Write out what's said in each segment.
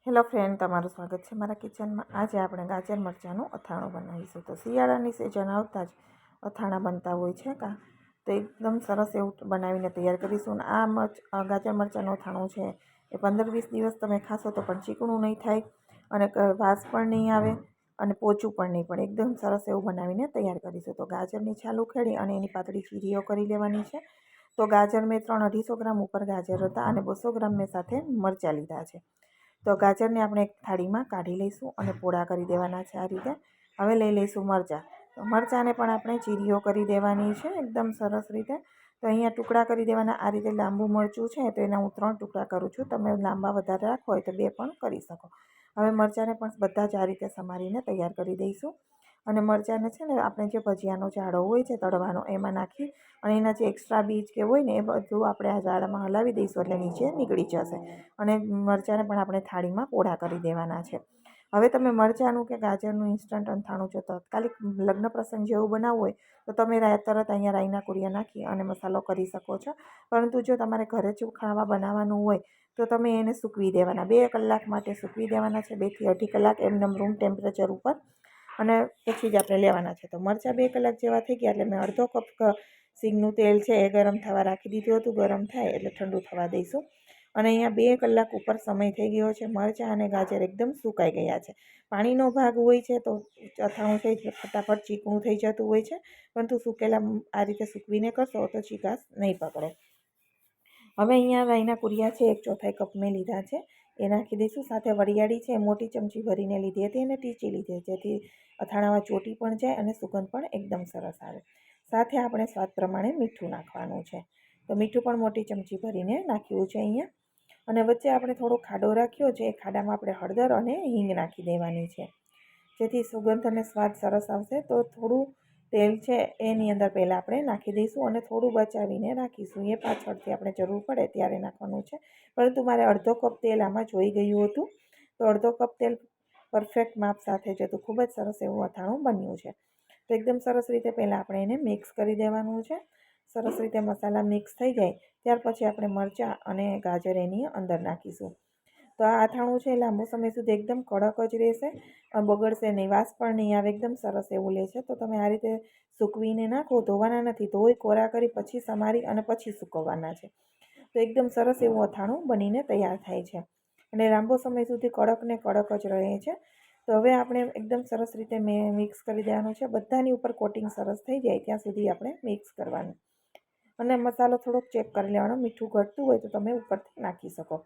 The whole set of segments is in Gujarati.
હેલો ફ્રેન્ડ, તમારું સ્વાગત છે મારા કિચનમાં। આજે આપણે ગાજર મરચાંનું અથાણું બનાવીશું। તો શિયાળાની સિઝન આવતા જ અથાણા બનતા હોય છે તો એકદમ સરસ એવું બનાવીને તૈયાર કરીશું। અને આ ગાજર મરચાંનું અથાણું છે એ 15-20 દિવસ તમે ખાશો તો પણ ચીકણું નહીં થાય અને વાસ પણ નહીં આવે અને પોચું પણ નહીં પડે। એકદમ સરસ એવું બનાવીને તૈયાર કરીશું। તો ગાજરની છાલ ઉખેડી અને એની પાતળી ચીરીઓ કરી લેવાની છે। તો ગાજર મેં 250 ગ્રામ ઉપર ગાજર હતા અને 200 ગ્રામ મેં સાથે મરચાં લીધા છે। તો ગાજરને આપણે એક થાળીમાં કાઢી લઈશું અને પોળા કરી દેવાના છે આ રીતે। હવે લઈ લઈશું મરચાં। તો મરચાંને પણ આપણે ચીરીઓ કરી દેવાની છે એકદમ સરસ રીતે। તો અહીંયા ટુકડા કરી દેવાના। આ રીતે લાંબુ મરચું છે તો એના હું 3 ટુકડા કરું છું। તમે લાંબા વધારે રાખો હોય તો 2 પણ કરી શકો। હવે મરચાંને પણ બધા જ આ રીતે સમારીને તૈયાર કરી દઈશું। અને મરચાંને છે ને આપણે જે ભજીયાનો જાડો હોય છે તળવાનો એમાં નાખી અને એના જે એક્સ્ટ્રા બીજ કે હોય ને એ બધું આપણે આ જાડામાં હલાવી દઈશું એટલે નીચે નીકળી જશે। અને મરચાંને પણ આપણે થાળીમાં પોળા કરી દેવાના છે। હવે તમે મરચાંનું કે ગાજરનું ઇન્સ્ટન્ટ અથાણું જો તાત્કાલિક લગ્ન પ્રસંગ જેવું બનાવવું હોય તો તમે તરત અહીંયા રાઈના કુરિયા નાખી અને મસાલો કરી શકો છો। પરંતુ જો તમારે ઘરે જ ખાવા બનાવવાનું હોય તો તમે એને સૂકવી દેવાના। 2 કલાક માટે સૂકવી દેવાના છે, 2 થી 2.5 કલાક એમનેમ રૂમ ટેમ્પરેચર ઉપર અને પછી જ આપણે લેવાના છે। તો મરચાં 2 કલાક જેવા થઈ ગયા એટલે મેં અડધો કપ સિંગનું તેલ છે એ ગરમ થવા રાખી દીધું હતું। ગરમ થાય એટલે ઠંડુ થવા દઈશું। અને અહીંયા 2 કલાક ઉપર સમય થઈ ગયો છે। મરચાં અને ગાજર એકદમ સુકાઈ ગયા છે। પાણીનો ભાગ હોય છે તો અથાણું થઈ ફટાફટ ચીકણું થઈ જતું હોય છે, પરંતુ સૂકેલા આ રીતે સૂકવીને કરશો તો ચીકાશ નહીં પકડે। હવે અહીંયા રાઈના કુરિયા છે 1/4 કપ મેં લીધા છે એ નાખી દઈશું। સાથે વરિયાળી છે મોટી ચમચી ભરીને લીધી હતી અને ટીચી લીધી જેથી અથાણામાં ચોટી પણ જાય અને સુગંધ પણ એકદમ સરસ આવે। સાથે આપણે સ્વાદ પ્રમાણે મીઠું નાખવાનું છે। તો મીઠું પણ મોટી ચમચી ભરીને નાખ્યું છે અહીંયા। અને વચ્ચે આપણે થોડો ખાડો રાખ્યો છે, એ ખાડામાં આપણે હળદર અને હિંગ નાખી દેવાની છે જેથી સુગંધ અને સ્વાદ સરસ આવશે। તો થોડું તેલ છે એની અંદર પહેલાં આપણે નાખી દઈશું અને થોડું બચાવીને રાખીશું। એ પાછળથી આપણે જરૂર પડે ત્યારે નાખવાનું છે, પરંતુ મારે અડધો કપ તેલ આમાં જોઈ ગયું હતું તો અડધો કપ તેલ પરફેક્ટ માપ સાથે જ હતું। ખૂબ જ સરસ એવું અથાણું બન્યું છે। તો એકદમ સરસ રીતે પહેલાં આપણે એને મિક્સ કરી દેવાનું છે। સરસ રીતે મસાલા મિક્સ થઈ જાય ત્યાર પછી આપણે મરચાં અને ગાજર એની અંદર નાખીશું। તો આ અથાણું છે લાંબો સમય સુધી એકદમ કડક જ રહેશે, બગડશે નહીં, વાસ પણ નહીં આવે, એકદમ સરસ એવું લે છે। તો તમે આ રીતે સૂકવીને નાખો, ધોવાના નથી, ધોઈ કોરા કરી પછી સમારી અને પછી સૂકવવાના છે। તો એકદમ સરસ એવું અથાણું બનીને તૈયાર થાય છે અને લાંબો સમય સુધી કડક ને કડક જ રહે છે। તો હવે આપણે એકદમ સરસ રીતે મિક્સ કરી દેવાનું છે। બધાની ઉપર કોટિંગ સરસ થઈ જાય ત્યાં સુધી આપણે મિક્સ કરવાનું અને મસાલો થોડોક ચેક કરી લેવાનો। મીઠું ઘટતું હોય તો તમે ઉપરથી નાખી શકો।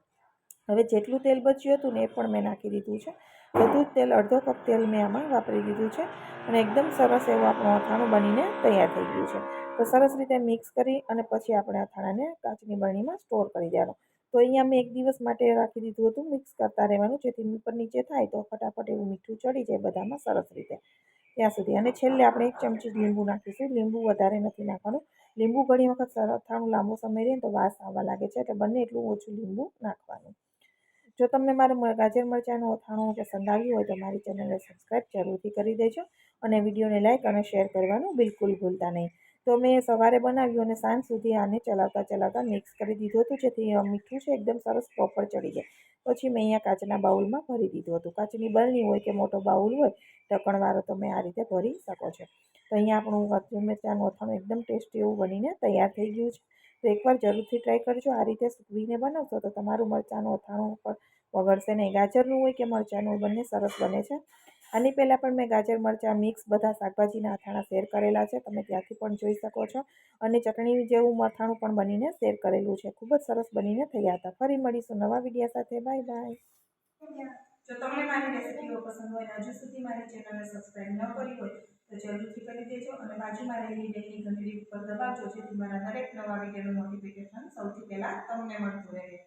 હવે જેટલું તેલ બચ્યું હતું ને એ પણ મેં નાખી દીધું છે। બધું જ તેલ અડધો કપ તેલ મેં આમાં વાપરી દીધું છે અને એકદમ સરસ એવું આપણું અથાણું બનીને તૈયાર થઈ ગયું છે। તો સરસ રીતે મિક્સ કરી અને પછી આપણે અથાણાને કાચની બરણીમાં સ્ટોર કરી દેવાનું। તો અહીંયા મેં 1 દિવસ માટે રાખી દીધું હતું મિક્સ કરતા રહેવાનું જેથી ઉપર નીચે થાય તો ફટાફટ એવું મીઠું ચડી જાય બધામાં સરસ રીતે ત્યાં સુધી। અને છેલ્લે આપણે 1 ચમચી લીંબુ નાખીશું। લીંબુ વધારે નથી નાખવાનું। લીંબુ ઘણી વખત અથાણું લાંબો સમય રહે તો વાસ આવવા લાગે છે એટલે બને એટલું ઓછું લીંબુ નાખવાનું। જો તમને મારું ગાજર મરચાંનું અથાણું પસંદ આવ્યું હોય તો મારી ચેનલને સબસ્ક્રાઈબ જરૂરથી કરી દેજો અને વિડીયોને લાઇક અને શેર કરવાનું બિલકુલ ભૂલતા નહીં। તો મેં સવારે બનાવ્યું અને સાંજ સુધી આને ચલાવતા મિક્સ કરી દીધું હતું જેથી મીઠું છે એકદમ સરસ પ્રોપર ચડી જાય। પછી મેં અહીંયા કાચના બાઉલમાં ભરી દીધું હતું। કાચની બરણી હોય કે મોટો બાઉલ હોય ઢક્કણવાળો તમે આ રીતે ભરી શકો છો। તો અહીંયા આપણું ગાજર મરચાંનું અથાણું એકદમ ટેસ્ટી એવું બનીને તૈયાર થઈ ગયું છે। તો એકવાર જરૂરથી ટ્રાય કરજો। આ રીતે સૂકવીને બનાવશો તો તમારું મરચાંનું અથાણું પણ બગડશે નહીં। ગાજરનું હોય કે મરચાંનું બંને સરસ બને છે। આની પહેલાં પણ મેં ગાજર મરચાં મિક્સ બધા શાકભાજીના અથાણા શેર કરેલા છે, તમે ત્યાંથી પણ જોઈ શકો છો। અને ચટણી જેવું અથાણું પણ બનીને શેર કરેલું છે, ખૂબ જ સરસ બનીને તૈયાર હતા। ફરી મળીશું નવા વિડીયો સાથે। Bye bye. જો તમને મારી રેસિપીઓ પસંદ હોય અને હજુ સુધી મારી ચેનલને સબસ્ક્રાઈબ ન કરી હોય તો જરૂરથી કરી દેજો અને બાજુમાં રહેલી બેલની ઘંટડી ઉપર દબાવજો જેથી મારા દરેક નવા વિડીયોનું નોટિફિકેશન સૌથી પહેલાં તમને મળતું રહે।